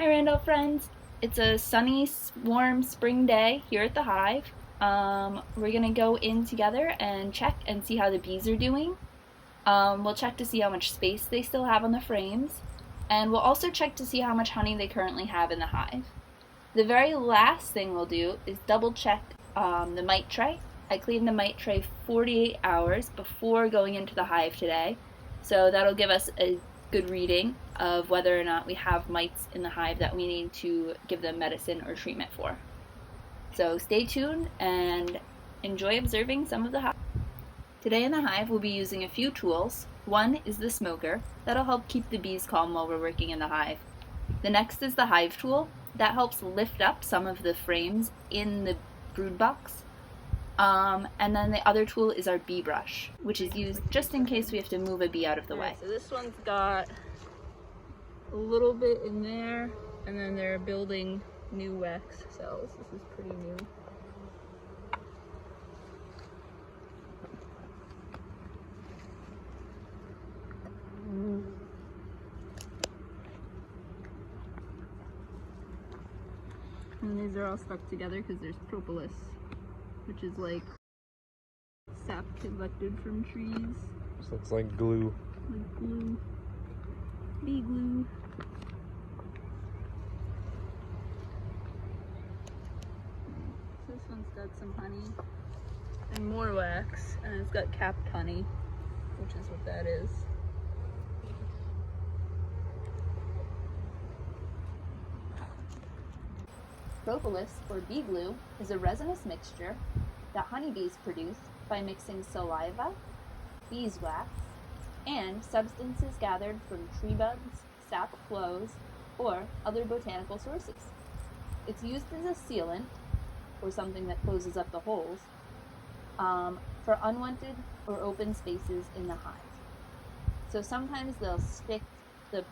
Hi Randolph friends! It's a sunny, warm spring day here at the Hive. We're going to go in together and check and see how the bees are doing. We'll check to see how much space they still have on the frames, and we'll also check to see how much honey they currently have in the hive. The very last thing we'll do is double check the mite tray. I cleaned the mite tray 48 hours before going into the hive today, so that'll give us a good reading of whether or not we have mites in the hive that we need to give them medicine or treatment for. So stay tuned and enjoy observing some of the hive. Today in the hive we'll be using a few tools. One is the smoker. That'll help keep the bees calm while we're working in the hive. The next is the hive tool. That helps lift up some of the frames in the brood box. And then the other tool is our bee brush, which is used just in case we have to move a bee out of the way. So this one's got a little bit in there, and then they're building new wax cells. This is pretty new. And these are all stuck together because there's propolis, which is like sap collected from trees. This looks like glue. Like glue. Bee glue. So this one's got some honey and more wax, and it's got capped honey, which is what that is. Propolis, or bee glue, is a resinous mixture that honeybees produce by mixing saliva, beeswax, and substances gathered from tree buds, sap flows, or other botanical sources. It's used as a sealant, or something that closes up the holes, for unwanted or open spaces in the hive. So sometimes they'll stick the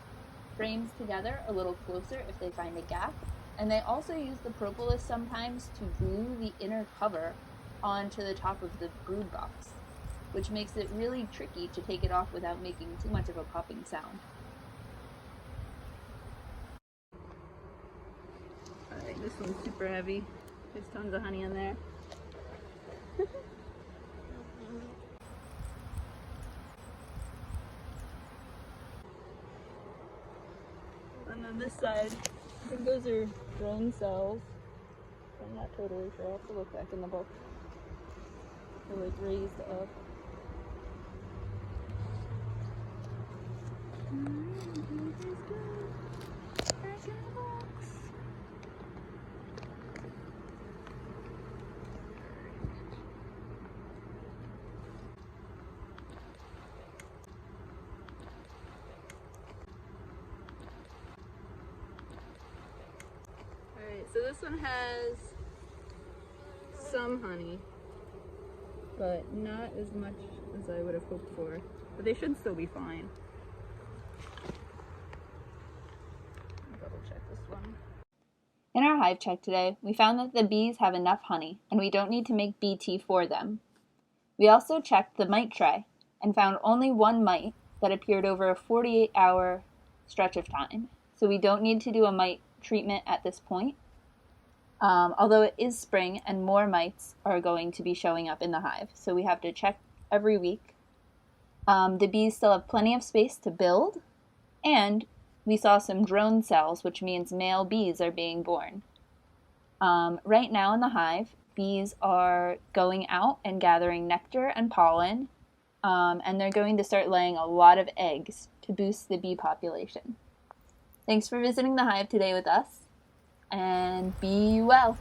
frames together a little closer if they find a gap, and they also use the propolis sometimes to glue the inner cover onto the top of the brood box, which makes it really tricky to take it off without making too much of a popping sound. Alright, this one's super heavy. There's tons of honey in there. And then this side, I think those are drone cells. I'm not totally sure. I'll have to look back in the book. They're like raised up. Back in the box. Alright, so this one has some honey, but not as much as I would have hoped for. But they should still be fine. I'll double check this one. In our hive check today, we found that the bees have enough honey, and we don't need to make bee tea for them. We also checked the mite tray, and found only one mite that appeared over a 48-hour stretch of time, so we don't need to do a mite treatment at this point. Although it is spring and more mites are going to be showing up in the hive, so we have to check every week. The bees still have plenty of space to build, and we saw some drone cells, which means male bees are being born. Right now in the hive, bees are going out and gathering nectar and pollen, and they're going to start laying a lot of eggs to boost the bee population. Thanks for visiting the hive today with us, and be well.